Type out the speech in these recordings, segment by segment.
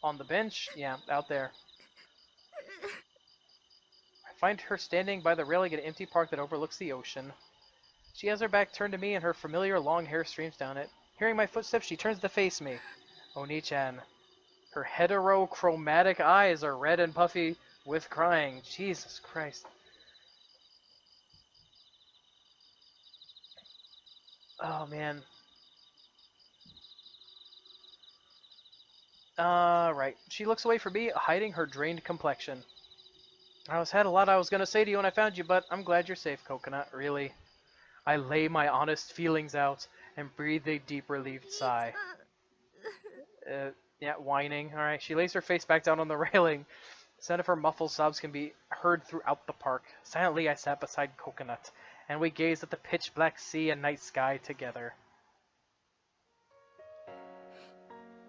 On the bench? Yeah, out there. I find her standing by the railing at an empty park that overlooks the ocean. She has her back turned to me and her familiar long hair streams down it. Hearing my footsteps, she turns to face me. Oni-chan. Her heterochromatic eyes are red and puffy with crying. Jesus Christ. Oh, man. Right. She looks away from me, hiding her drained complexion. Had a lot I was gonna say to you when I found you, but I'm glad you're safe, Coconut, really. I lay my honest feelings out and breathe a deep relieved sigh. Yeah, whining. Alright, she lays her face back down on the railing. The sound of her muffled sobs can be heard throughout the park. Silently, I sat beside Coconut, and we gazed at the pitch-black sea and night sky together.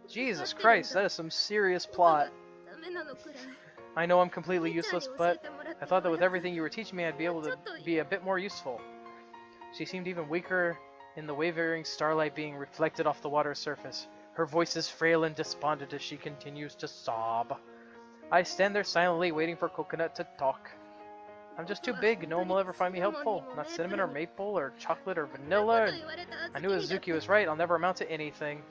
Jesus Christ, that is some serious plot. I know I'm completely useless, but I thought that with everything you were teaching me, I'd be able to be a bit more useful. She seemed even weaker in the wavering starlight being reflected off the water's surface. Her voice is frail and despondent as she continues to sob. I stand there silently, waiting for Coconut to talk. I'm just too big, no one will ever find me helpful. Not cinnamon or maple or chocolate or vanilla. And I knew Azuki was right, I'll never amount to anything.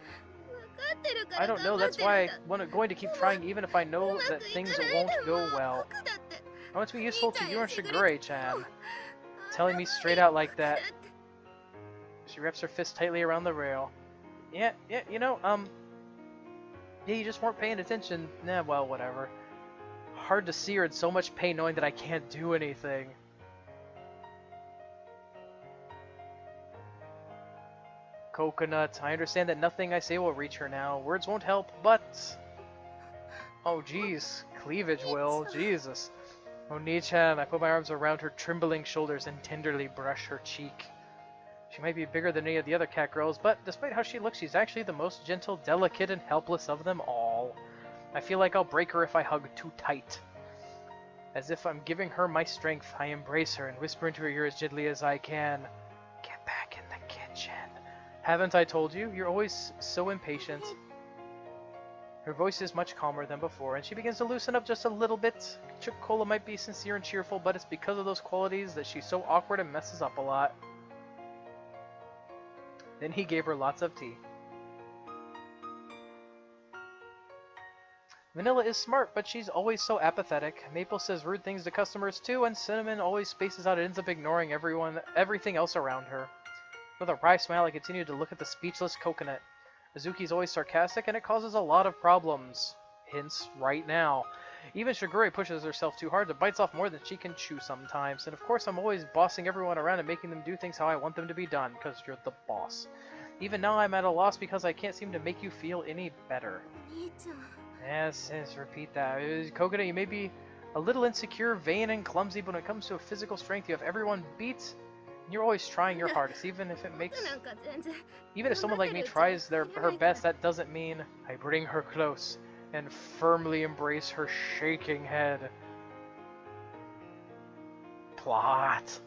I don't know, that's why I'm going to keep trying even if I know that things won't go well. I want to be useful to you and Shigure-chan. Telling me straight out like that. She wraps her fist tightly around the rail. Yeah, you know, yeah, you just weren't paying attention. Nah, well, whatever. Hard to see her in so much pain knowing that I can't do anything. Coconut, I understand that nothing I say will reach her now. Words won't help, but... Oh, jeez. Cleavage will. Jesus. Oni-chan, I put my arms around her trembling shoulders and tenderly brush her cheek. She might be bigger than any of the other cat girls, but despite how she looks, she's actually the most gentle, delicate, and helpless of them all. I feel like I'll break her if I hug too tight. As if I'm giving her my strength, I embrace her and whisper into her ear as gently as I can. Get back in the kitchen. Haven't I told you? You're always so impatient. Her voice is much calmer than before, and she begins to loosen up just a little bit. Chocola might be sincere and cheerful, but it's because of those qualities that she's so awkward and messes up a lot. Then he gave her lots of tea. Vanilla is smart, but she's always so apathetic. Maple says rude things to customers too, and Cinnamon always spaces out and ends up ignoring everything else around her. With a wry smile, I continue to look at the speechless Coconut. Azuki's always sarcastic, and it causes a lot of problems. Hence, right now. Even Shigure pushes herself too hard and bites off more than she can chew sometimes. And of course, I'm always bossing everyone around and making them do things how I want them to be done, because you're the boss. Even now, I'm at a loss because I can't seem to make you feel any better. Yes, repeat that. Coconut, you may be a little insecure, vain, and clumsy, but when it comes to physical strength, you have everyone beat. You're always trying your hardest, even if someone like me tries her best, that doesn't mean I bring her close and firmly embrace her shaking head. Plot.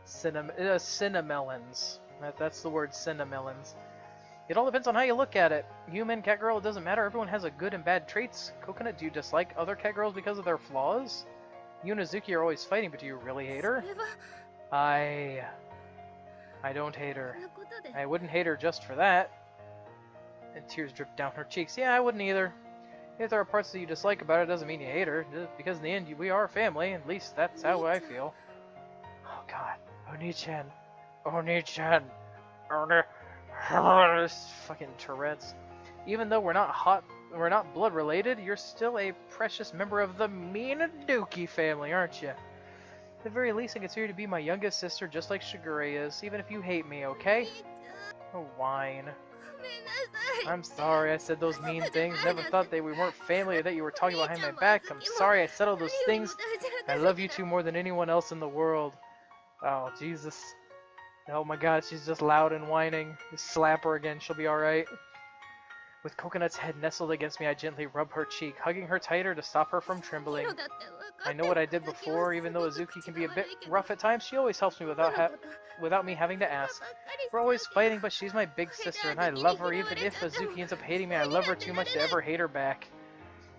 Cinnamelons. That's the word, cinnamelons. It all depends on how you look at it. Human, cat girl, it doesn't matter. Everyone has a good and bad traits. Coconut, do you dislike other cat girls because of their flaws? You and Azuki are always fighting, but do you really hate her? I don't hate her. I wouldn't hate her just for that. And tears drip down her cheeks. Yeah, I wouldn't either. If there are parts that you dislike about her, doesn't mean you hate her. Just because in the end, we are family. At least that's how I feel. Oh god. Oni-chan. Oni-chan. Fucking Tourette's. Even though we're not blood related, you're still a precious member of the Minaduki family, aren't you? At the very least, I consider you to be my youngest sister, just like Shigure is, even if you hate me, okay? Oh, whine. I'm sorry I said those mean things. Never thought that we weren't family or that you were talking behind my back. I'm sorry I said all those things. I love you two more than anyone else in the world. Oh, Jesus. Oh my god, she's just loud and whining. Just slap her again, she'll be alright. With Coconut's head nestled against me, I gently rub her cheek, hugging her tighter to stop her from trembling. I know what I did before, even though Azuki can be a bit rough at times, she always helps me without me having to ask. We're always fighting, but she's my big sister, and I love her. Even if Azuki ends up hating me, I love her too much to ever hate her back.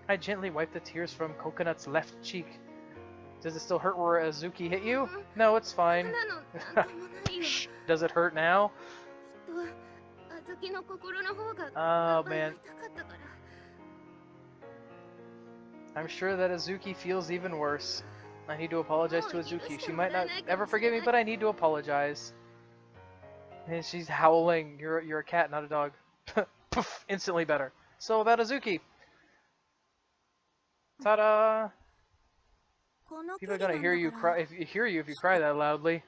I gently wipe the tears from Coconut's left cheek. Does it still hurt where Azuki hit you? No, it's fine. Shh, does it hurt now? Oh, man. I'm sure that Azuki feels even worse. I need to apologize to Azuki. She might not ever forgive me, but I need to apologize. And she's howling. You're a cat, not a dog. Poof, instantly better. So about Azuki. Ta-da! People are gonna hear you cry if you cry that loudly.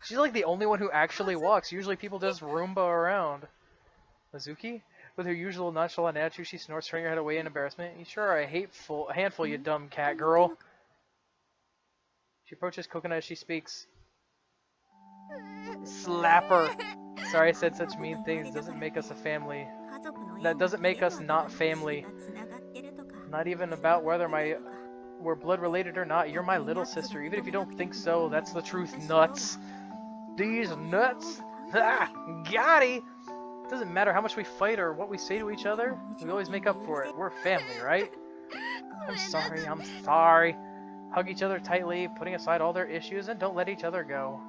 She's like the only one who actually walks. Usually people just Roomba around. Azuki? With her usual nonchalant attitude, she snorts, turning her head away in embarrassment. You sure are a handful, you dumb cat girl. She approaches Coconut as she speaks. Slap her. Sorry I said such mean things. Doesn't make us a family. That doesn't make us not family. Not even about whether we're blood related or not. You're my little sister. Even if you don't think so, that's the truth. Nuts. These nuts. Ah, got it. Doesn't matter how much we fight or what we say to each other. We always make up for it. We're family, right? I'm sorry. Hug each other tightly, putting aside all their issues, and don't let each other go.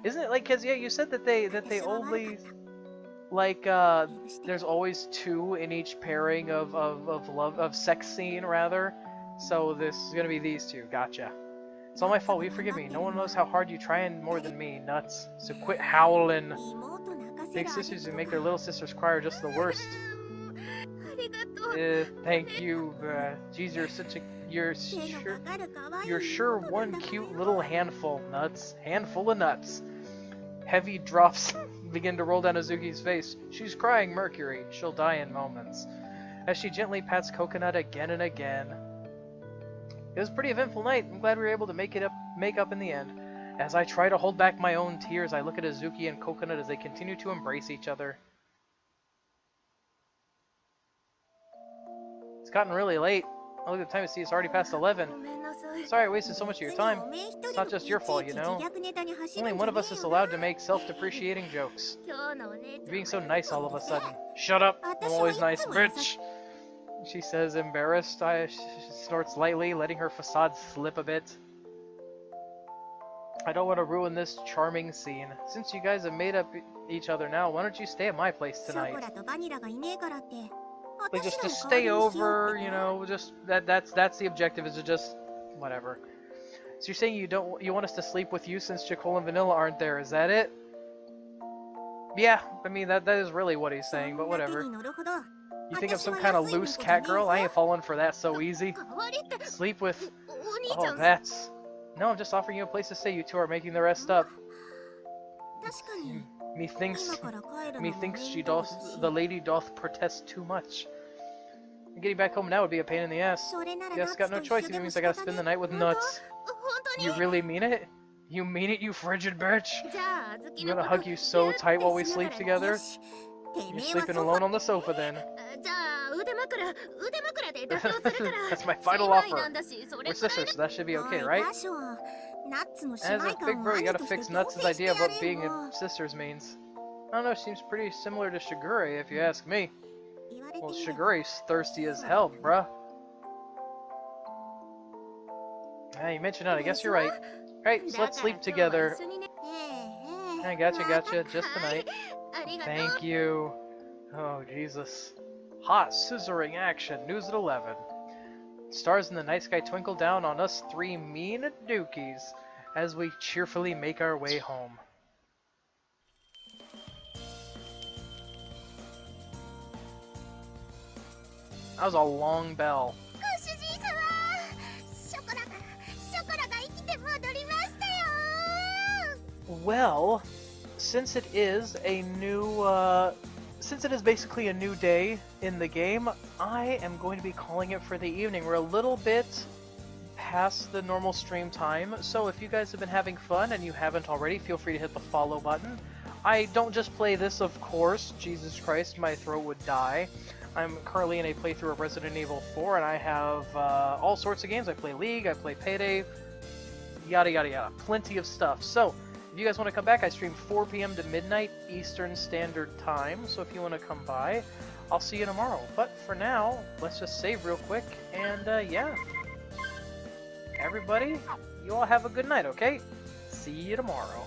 Isn't it like, cause yeah, you said that they only like there's always two in each pairing of sex scene rather. So this is gonna be these two. Gotcha. It's all my fault. Will you forgive me? No one knows how hard you try and more than me. Nuts. So quit howling. Big sisters who make their little sisters cry are just the worst. Thank you. Geez, you're sure one cute little handful. Nuts. Handful of nuts. Heavy drops begin to roll down Azuki's face. She's crying mercury. She'll die in moments. As she gently pats Coconut again and again. It was a pretty eventful night. I'm glad we were able to make up in the end. As I try to hold back my own tears, I look at Azuki and Coconut as they continue to embrace each other. It's gotten really late. I look at the time to see it's already past 11. Sorry I wasted so much of your time. It's not just your fault, you know. Only one of us is allowed to make self-depreciating jokes. You're being so nice all of a sudden. Shut up! I'm always nice, bitch! She says, embarrassed. She snorts lightly, letting her facade slip a bit. I don't want to ruin this charming scene. Since you guys have made up each other now, why don't you stay at my place tonight? Like just to stay over, you know, just that's the objective, is to just whatever. So you're saying you want us to sleep with you since Chicole and Vanilla aren't there, is that it? Yeah, I mean that is really what he's saying, but whatever. You think I'm some kind of loose cat girl? I ain't falling for that so easy. Sleep with... Oh, that's... No, I'm just offering you a place to stay. You two are making the rest up. Methinks the lady doth protest too much. Getting back home now would be a pain in the ass. Guess got no choice. It means I gotta spend the night with Nuts. You really mean it? You mean it, you frigid bitch? I'm gonna hug you so tight while we sleep together. You're sleeping alone on the sofa then. That's my final offer. We're sisters, so that should be okay, right? As a big bro, you gotta fix Nuts' idea of what being a sisters means. I don't know, seems pretty similar to Shigure if you ask me. Well, Shigure's thirsty as hell, bruh. Yeah, you mentioned that, I guess you're right. Alright, so let's sleep together. I gotcha, just tonight. Thank you. Oh, Jesus. Hot, scissoring action. News at 11. Stars in the night sky twinkle down on us three mean dookies as we cheerfully make our way home. That was a long bell. Well, since it is a new, since it is basically a new day in the game, I am going to be calling it for the evening. We're a little bit past the normal stream time, so if you guys have been having fun and you haven't already, feel free to hit the follow button. I don't just play this, of course. Jesus Christ, my throat would die. I'm currently in a playthrough of Resident Evil 4, and I have all sorts of games. I play League, I play Payday, yada yada yada. Plenty of stuff. So, if you guys want to come back, I stream 4 p.m. to midnight Eastern Standard Time. So if you want to come by, I'll see you tomorrow. But for now, let's just save real quick, and yeah. Everybody, you all have a good night, okay? See you tomorrow.